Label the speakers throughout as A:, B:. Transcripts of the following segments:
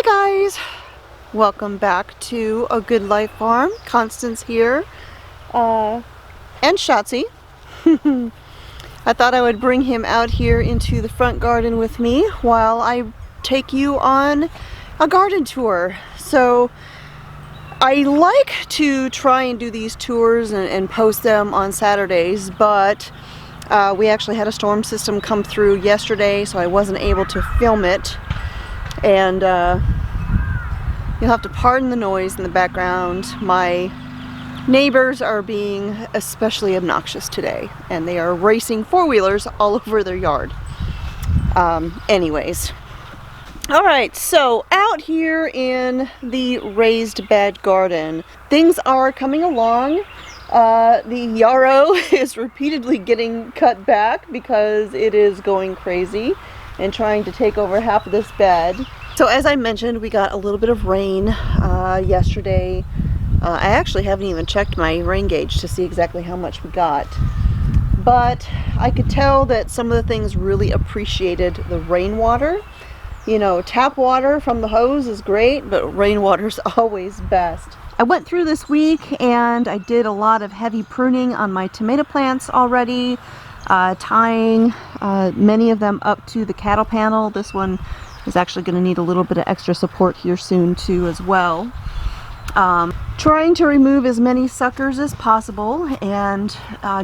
A: Hi guys, welcome back to A Good Life Farm. Constance here, and Shotzi. I thought I would bring him out here into the front garden with me while I take you on a garden tour. So I like to try and do these tours and post them on Saturdays, but we actually had a storm system come through yesterday, so I wasn't able to film it. And you'll have to pardon the noise in the background. My neighbors are being especially obnoxious today, and they are racing four-wheelers all over their yard. Anyways. Alright, so out here in the raised bed garden, things are coming along. The yarrow is repeatedly getting cut back because it is going crazy and trying to take over half of this bed. So as I mentioned, we got a little bit of rain yesterday. I actually haven't even checked my rain gauge to see exactly how much we got. But I could tell that some of the things really appreciated the rainwater. You know, tap water from the hose is great, but rainwater's always best. I went through this week and I did a lot of heavy pruning on my tomato plants already, tying many of them up to the cattle panel. This one is actually going to need a little bit of extra support here soon too as well. Trying to remove as many suckers as possible and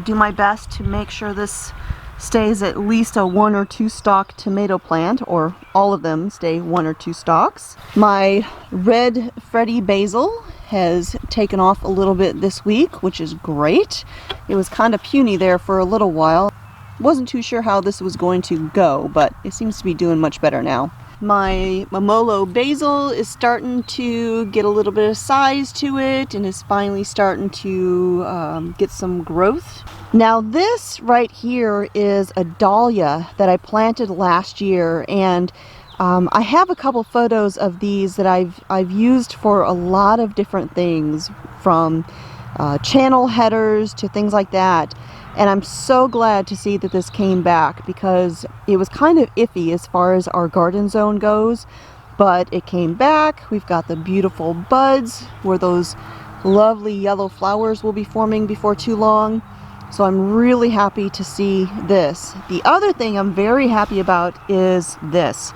A: do my best to make sure this stays at least a 1 or 2 stalk tomato plant, or all of them stay 1 or 2 stalks. My red Freddy Basil has taken off a little bit this week, which is great. It was kind of puny there for a little while. Wasn't too sure how this was going to go, but it seems to be doing much better now. My Momolo basil is starting to get a little bit of size to it and is finally starting to get some growth. Now this right here is a Dahlia that I planted last year, and I have a couple photos of these that I've used for a lot of different things, from channel headers to things like that. And I'm so glad to see that this came back, because it was kind of iffy as far as our garden zone goes, but it came back. We've got the beautiful buds where those lovely yellow flowers will be forming before too long. So I'm really happy to see this. The other thing I'm very happy about is this.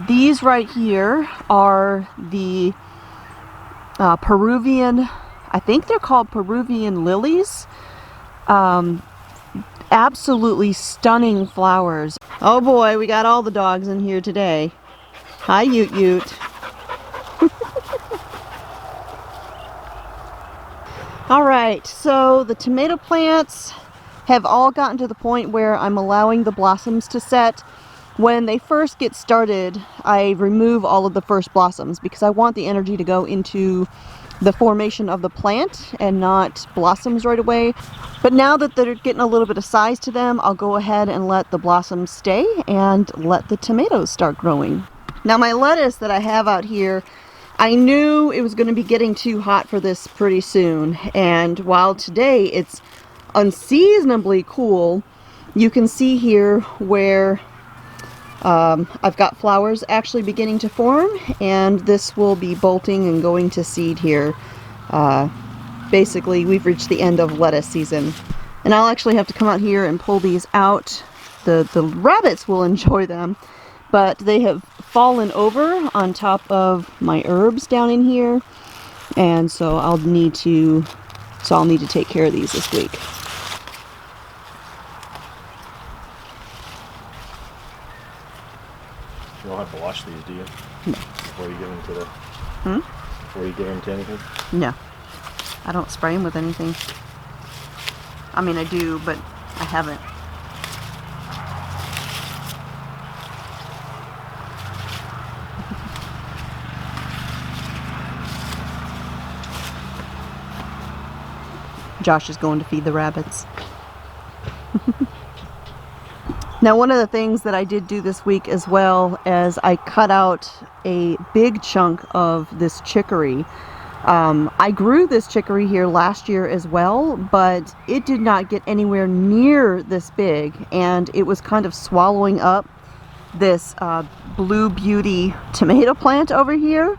A: These right here are the Peruvian, I think they're called Peruvian Lilies. Absolutely stunning flowers. Oh boy, we got all the dogs in here today. Hi, Ute Ute. Alright, so the tomato plants have all gotten to the point where I'm allowing the blossoms to set. When they first get started, I remove all of the first blossoms because I want the energy to go into the formation of the plant and not blossoms right away. But now that they're getting a little bit of size to them, I'll go ahead and let the blossoms stay and let the tomatoes start growing. Now my lettuce that I have out here, I knew it was going to be getting too hot for this pretty soon, and while today it's unseasonably cool, you can see here where I've got flowers actually beginning to form, and this will be bolting and going to seed here. Basically, we've reached the end of lettuce season, and I'll actually have to come out here and pull these out. The rabbits will enjoy them, but they have fallen over on top of my herbs down in here, and so I'll need to take care of these this week.
B: You don't have to wash these, do you?
A: No.
B: Before you get into the... Before you get into anything?
A: No. I don't spray them with anything. I mean, I do, but I haven't. Josh is going to feed the rabbits. Now, one of the things that I did do this week as well is I cut out a big chunk of this chicory. I grew this chicory here last year as well, but it did not get anywhere near this big, and it was kind of swallowing up this Blue Beauty tomato plant over here.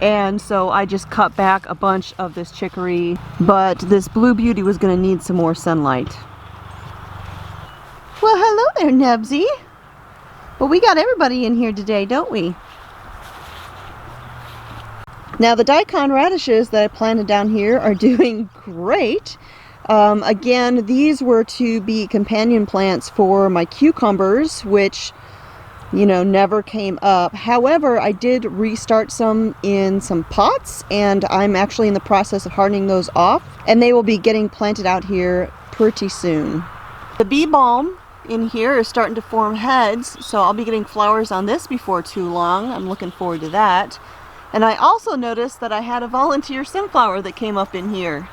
A: And so I just cut back a bunch of this chicory, but this Blue Beauty was going to need some more sunlight. Well, hello there, Nebsy. Well, we got everybody in here today, don't we? Now, the Daikon radishes that I planted down here are doing great. Again, these were to be companion plants for my cucumbers, which, you know, never came up. However, I did restart some in some pots, and I'm actually in the process of hardening those off, and they will be getting planted out here pretty soon. The bee balm in here is starting to form heads, so I'll be getting flowers on this before too long. I'm looking forward to that. And I also noticed that I had a volunteer sunflower that came up in here.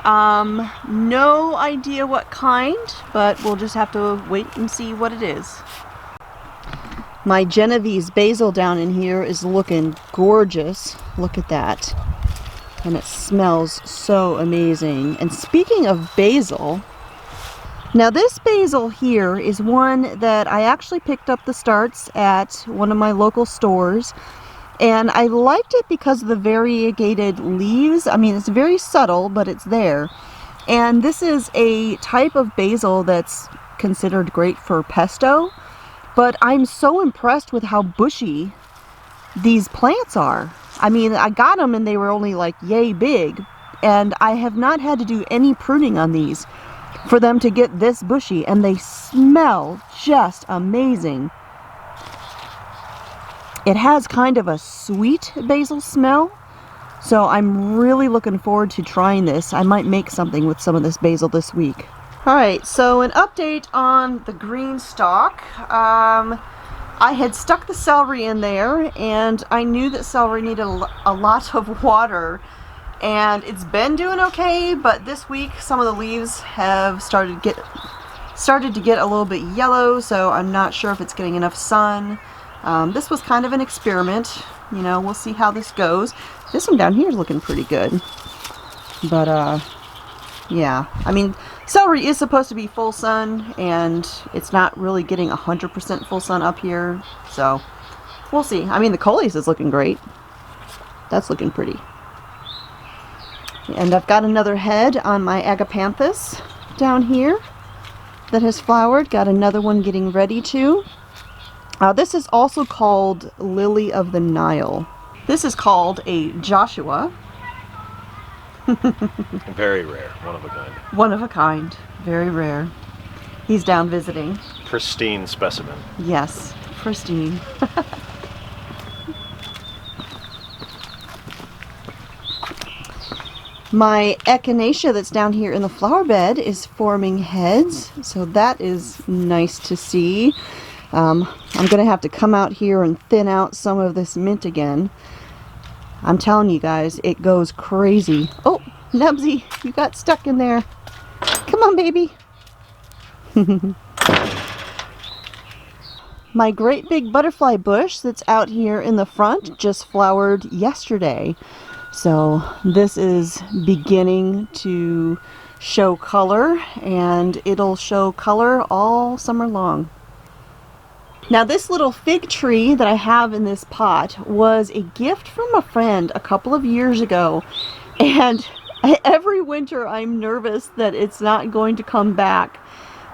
A: No idea what kind, but we'll just have to wait and see what it is. My Genovese Basil down in here is looking gorgeous. Look at that. And it smells so amazing. And speaking of basil, now this basil here is one that I actually picked up the starts at one of my local stores. And I liked it because of the variegated leaves. I mean, it's very subtle, but it's there. And this is a type of basil that's considered great for pesto. But I'm so impressed with how bushy these plants are. I mean, I got them and they were only like yay big. And I have not had to do any pruning on these for them to get this bushy. And they smell just amazing. It has kind of a sweet basil smell, so I'm really looking forward to trying this. I might make something with some of this basil this week. Alright, so an update on the green stalk. I had stuck the celery in there, and I knew that celery needed a lot of water, and it's been doing okay, but this week some of the leaves have started to get a little bit yellow, so I'm not sure if it's getting enough sun. This was kind of an experiment, you know, we'll see how this goes. This one down here is looking pretty good. But, yeah, I mean, celery is supposed to be full sun, and it's not really getting 100% full sun up here, so we'll see. I mean, the coleus is looking great. That's looking pretty. And I've got another head on my agapanthus down here that has flowered. Got another one getting ready to. This is also called Lily of the Nile. This is called a Joshua.
B: Very rare, one of a kind.
A: One of a kind, very rare. He's down visiting.
B: Pristine specimen.
A: Yes, pristine. My echinacea that's down here in the flower bed is forming heads, so that is nice to see. I'm going to have to come out here and thin out some of this mint again. I'm telling you guys, it goes crazy. Oh, Nebsy, you got stuck in there. Come on, baby. My great big butterfly bush that's out here in the front just flowered yesterday. So this is beginning to show color, and it'll show color all summer long. Now this little fig tree that I have in this pot was a gift from a friend a couple of years ago, and every winter I'm nervous that it's not going to come back,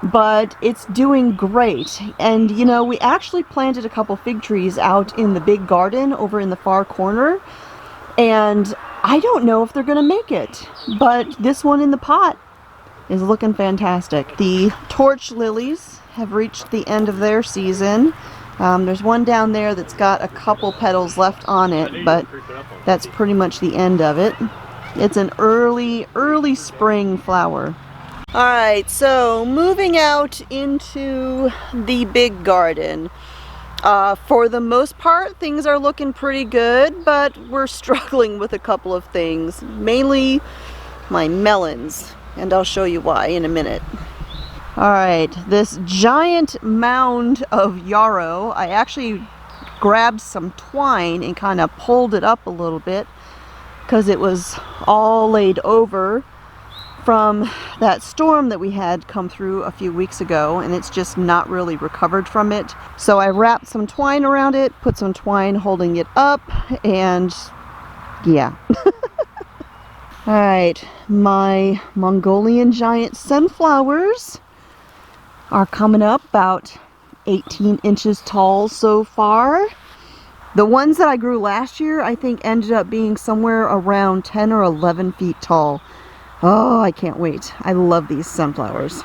A: but it's doing great. And you know, we actually planted a couple fig trees out in the big garden over in the far corner, and I don't know if they're gonna make it, but this one in the pot is looking fantastic. The torch lilies have reached the end of their season. There's one down there that's got a couple petals left on it, but that's pretty much the end of it. It's an early spring flower. Alright, so moving out into the big garden. For the most part, things are looking pretty good, but we're struggling with a couple of things. Mainly my melons, and I'll show you why in a minute. Alright, this giant mound of yarrow, I actually grabbed some twine and kind of pulled it up a little bit because it was all laid over from that storm that we had come through a few weeks ago, and it's just not really recovered from it. So I wrapped some twine around it, put some twine holding it up, and yeah. Alright, my Mongolian giant sunflowers are coming up about 18 inches tall so far. The ones that I grew last year, I think, ended up being somewhere around 10 or 11 feet tall. Oh, I can't wait. I love these sunflowers.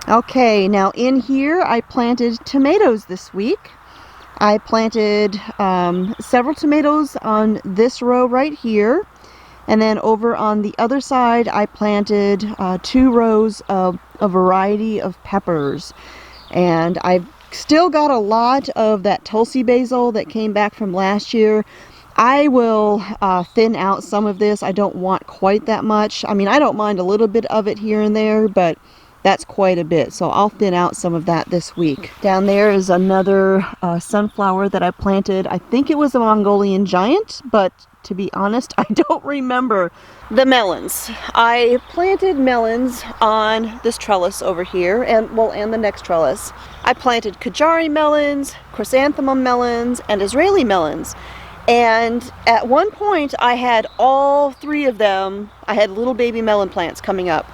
A: Okay, now in here I planted tomatoes this week. I planted several tomatoes on this row right here. And then over on the other side, I planted 2 rows of a variety of peppers. And I've still got a lot of that Tulsi basil that came back from last year. I will thin out some of this. I don't want quite that much. I mean, I don't mind a little bit of it here and there, but that's quite a bit. So I'll thin out some of that this week. Down there is another sunflower that I planted. I think it was a Mongolian giant, but to be honest, I don't remember. The melons. I planted melons on this trellis over here, and the next trellis. I planted Kajari melons, chrysanthemum melons, and Israeli melons. And at one point I had all 3 of them. I had little baby melon plants coming up.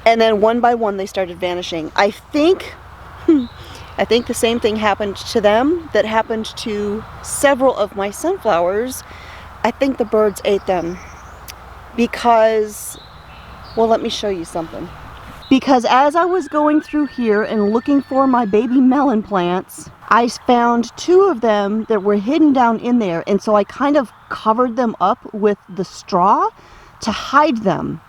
A: And then one by one they started vanishing. I think the same thing happened to them that happened to several of my sunflowers. I think the birds ate them because, well, let me show you something. Because as I was going through here and looking for my baby melon plants, I found 2 of them that were hidden down in there, and so I kind of covered them up with the straw to hide them.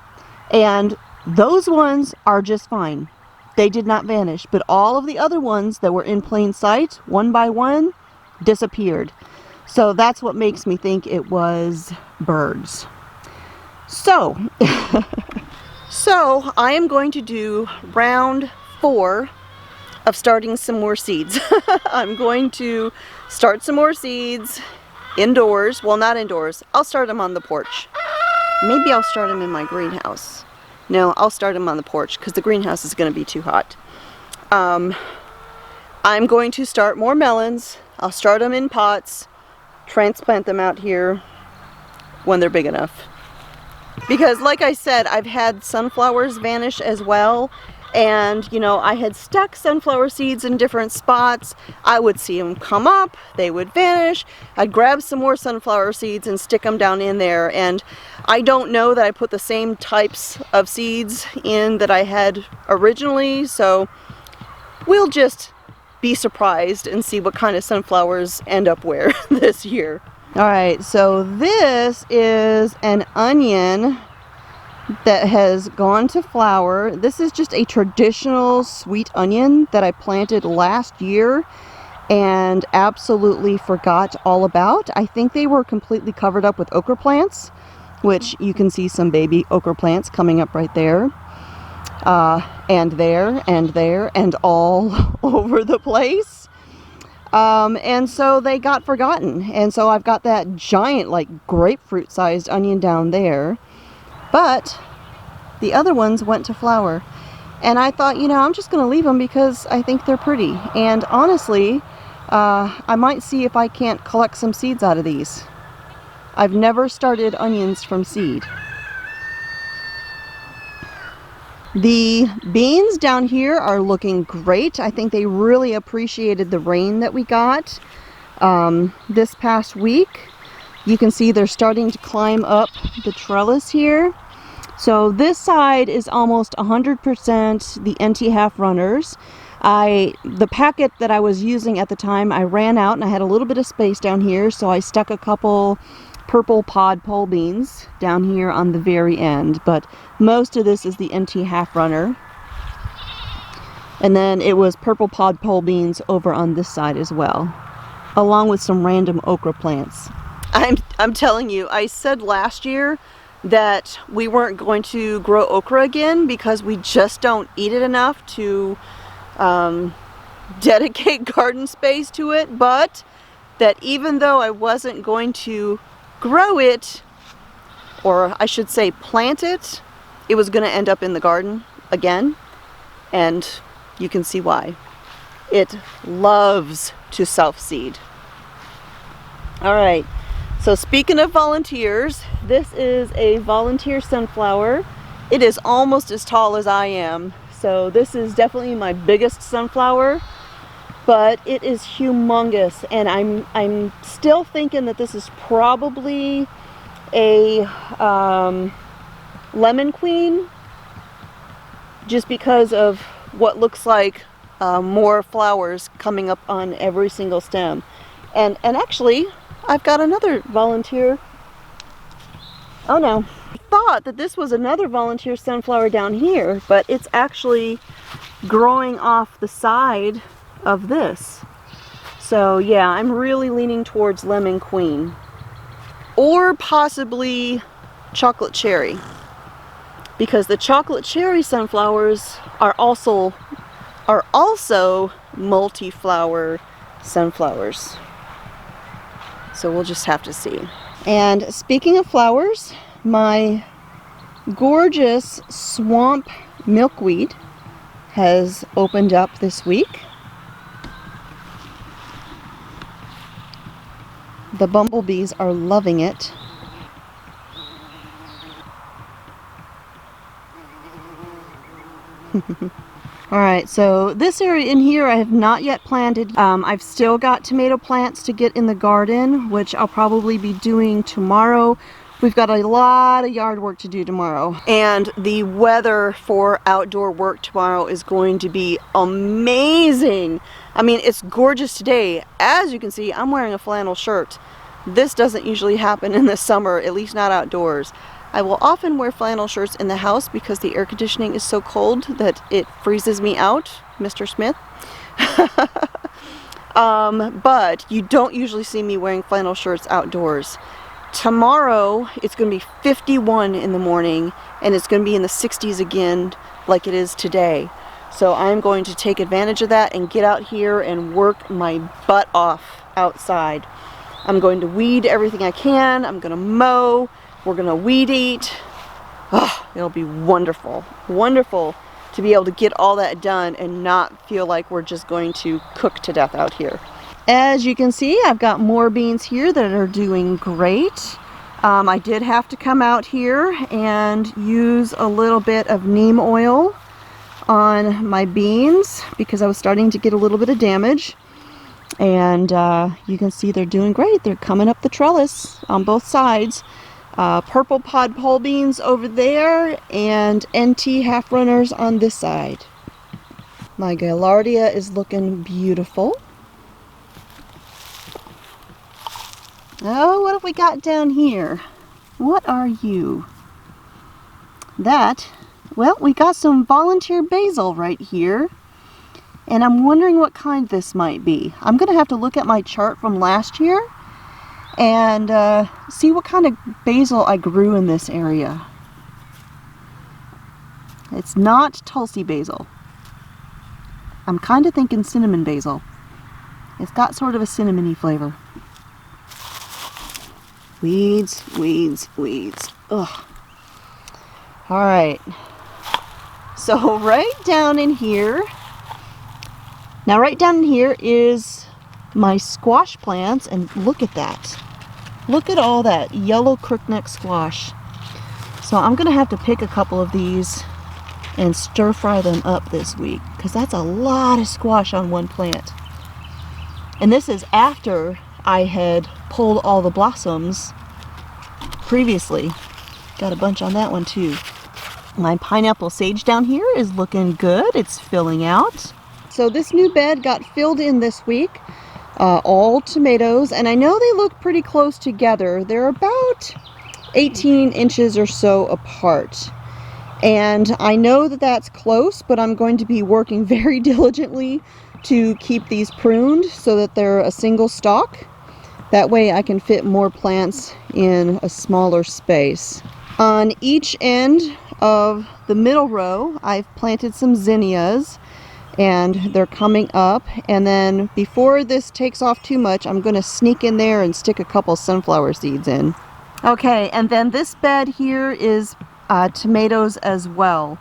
A: And those ones are just fine. They did not vanish, but all of the other ones that were in plain sight, one by one, disappeared. So that's what makes me think it was birds. So, so I am going to do round 4 of starting some more seeds. I'm going to start some more seeds indoors. Well, not indoors. I'll start them on the porch. Maybe I'll start them in my greenhouse. No, I'll start them on the porch because the greenhouse is going to be too hot. I'm going to start more melons. I'll start them in pots, transplant them out here when they're big enough. Because like I said, I've had sunflowers vanish as well. And, you know, I had stuck sunflower seeds in different spots. I would see them come up, they would vanish. I'd grab some more sunflower seeds and stick them down in there. And I don't know that I put the same types of seeds in that I had originally. So we'll just be surprised and see what kind of sunflowers end up where this year. All right, so this is an onion that has gone to flower. This is just a traditional sweet onion that I planted last year and absolutely forgot all about. I think they were completely covered up with okra plants, which you can see some baby okra plants coming up right there. And there, and all over the place. And so they got forgotten. And so I've got that giant, like grapefruit sized onion down there. But the other ones went to flower. And I thought, you know, I'm just going to leave them because I think they're pretty. And honestly, I might see if I can't collect some seeds out of these. I've never started onions from seed. The beans down here are looking great. I think they really appreciated the rain that we got this past week. You can see they're starting to climb up the trellis here. So this side is almost 100% the NT half runners. The packet that I was using at the time, I ran out and I had a little bit of space down here, so I stuck a couple purple pod pole beans down here on the very end, but most of this is the NT half runner. And then it was purple pod pole beans over on this side as well, along with some random okra plants. I'm telling you, I said last year that we weren't going to grow okra again because we just don't eat it enough to dedicate garden space to it, but that even though I wasn't going to grow it, or I should say plant it, it was going to end up in the garden again, and you can see why. It loves to self-seed. All right, so speaking of volunteers, this is a volunteer sunflower. It is almost as tall as I am, so this is definitely my biggest sunflower, but it is humongous, and I'm still thinking that this is probably a lemon queen, just because of what looks like more flowers coming up on every single stem. And actually, I've got another volunteer. Oh no. I thought that this was another volunteer sunflower down here, but it's actually growing off the side of this. So yeah, I'm really leaning towards lemon queen. Or possibly chocolate cherry. Because the chocolate cherry sunflowers are also multi-flower sunflowers. So we'll just have to see. And speaking of flowers, my gorgeous swamp milkweed has opened up this week. The bumblebees are loving it. Alright, so this area in here I have not yet planted. I've still got tomato plants to get in the garden, which I'll probably be doing tomorrow. We've got a lot of yard work to do tomorrow. And the weather for outdoor work tomorrow is going to be amazing. I mean, it's gorgeous today. As you can see, I'm wearing a flannel shirt. This doesn't usually happen in the summer, at least not outdoors. I will often wear flannel shirts in the house because the air conditioning is so cold that it freezes me out, Mr. Smith. But you don't usually see me wearing flannel shirts outdoors. Tomorrow, it's going to be 51 in the morning, and it's going to be in the 60s again like it is today. So I'm going to take advantage of that and get out here and work my butt off outside. I'm going to weed everything I can. I'm going to mow. We're going to weed eat. Oh, it'll be wonderful. Wonderful to be able to get all that done and not feel like we're just going to cook to death out here. As you can see, I've got more beans here that are doing great. I did have to come out here and use a little bit of neem oil on my beans because I was starting to get a little bit of damage. And you can see they're doing great. They're coming up the trellis on both sides. Purple pod pole beans over there and NT half runners on this side. My Gaillardia is looking beautiful. Oh, what have we got down here? What are you? Well, we got some volunteer basil right here. And I'm wondering what kind this might be. I'm going to have to look at my chart from last year and see what kind of basil I grew in this area. It's not Tulsi basil. I'm kind of thinking cinnamon basil. It's got sort of a cinnamony flavor. Weeds, weeds, weeds. Ugh. Alright. So right down in here is my squash plants, and look at that. Look at all that yellow crookneck squash. So I'm going to have to pick a couple of these and stir fry them up this week because that's a lot of squash on one plant. And this is after I had pulled all the blossoms previously. Got a bunch on that one too. My pineapple sage down here is looking good. It's filling out. So this new bed got filled in this week. All tomatoes, and I know they look pretty close together. They're about 18 inches or so apart. And I know that that's close, but I'm going to be working very diligently to keep these pruned so that they're a single stalk. That way I can fit more plants in a smaller space. On each end of the middle row, I've planted some zinnias, and they're coming up. And then before this takes off too much, I'm going to sneak in there and stick a couple sunflower seeds in. Okay, and then this bed here is tomatoes as well.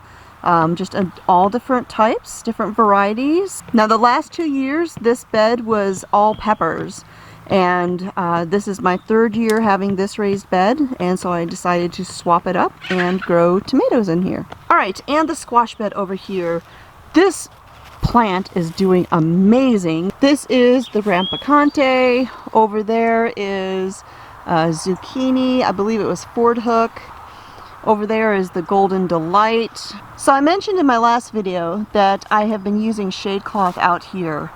A: Just all different types, different varieties. Now the last 2 years, this bed was all peppers. And this is my 3rd year having this raised bed, and so I decided to swap it up and grow tomatoes in here. Alright, and the squash bed over here. This plant is doing amazing. This is the rampicante. Over there is zucchini. I believe it was Ford Hook. Over there is the Golden Delight. So I mentioned in my last video that I have been using shade cloth out here.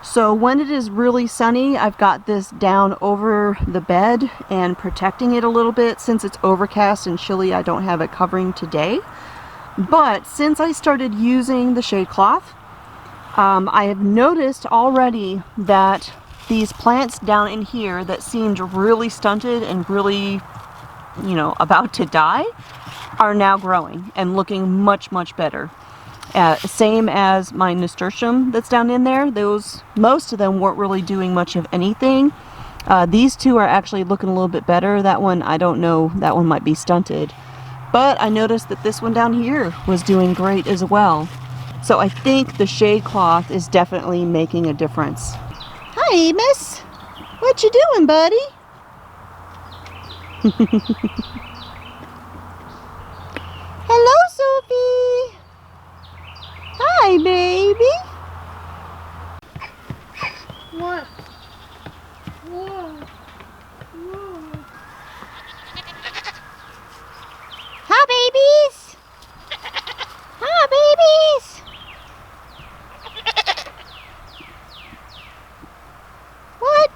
A: So when it is really sunny, I've got this down over the bed and protecting it a little bit. Since it's overcast and chilly, I don't have it covering today. But since I started using the shade cloth, I have noticed already that these plants down in here that seemed really stunted and really, you know, about to die are now growing and looking much, much better. Same as my nasturtium that's down in there. Most of them weren't really doing much of anything. These two are actually looking a little bit better. That one, I don't know, that one might be stunted. But I noticed that this one down here was doing great as well. So I think the shade cloth is definitely making a difference. Hi, miss. What you doing, buddy? Hello, Sophie. Hi, baby.
C: What? Whoa. Whoa.
A: Hi, babies. Hi, babies. What?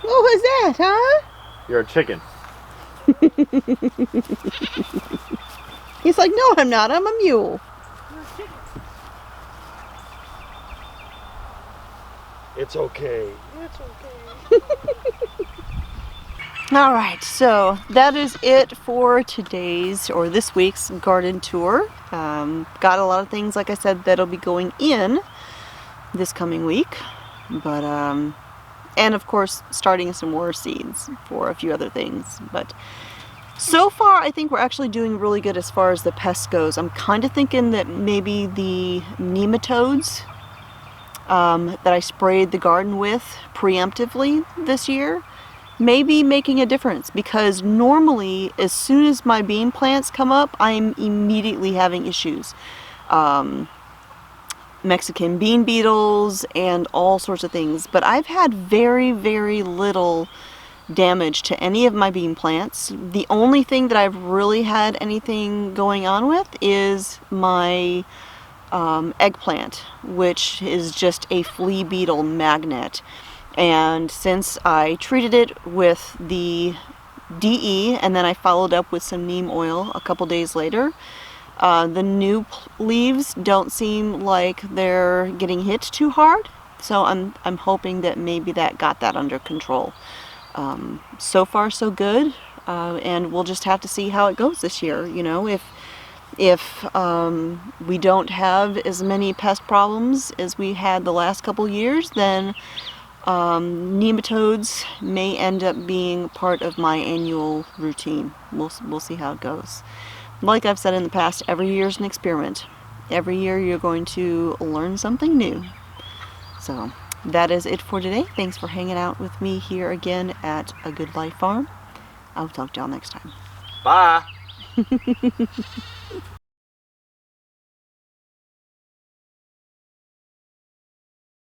A: What was that, huh?
B: You're a chicken.
A: He's like, no, I'm not. I'm a mule.
B: It's okay.
C: It's okay.
A: All right, so that is it for today's or this week's garden tour. Got a lot of things, like I said, that'll be going in this coming week, but and of course starting some more seeds for a few other things. But so far I think we're actually doing really good as far as the pest goes. I'm kind of thinking that maybe the nematodes that I sprayed the garden with preemptively this year may be making a difference, because normally as soon as my bean plants come up, I'm immediately having issues. Mexican bean beetles and all sorts of things, but I've had very, very little damage to any of my bean plants. The only thing that I've really had anything going on with is my eggplant, which is just a flea beetle magnet. And since I treated it with the DE and then I followed up with some neem oil a couple days later, the new leaves don't seem like they're getting hit too hard. So I'm hoping that maybe that got that under control. So far so good, and we'll just have to see how it goes this year. You know, if we don't have as many pest problems as we had the last couple years, then nematodes may end up being part of my annual routine. We'll see how it goes. Like I've said in the past, every year is an experiment. Every year you're going to learn something new. So that is it for today. Thanks for hanging out with me here again at A Good Life Farm. I'll talk to y'all next time.
B: Bye.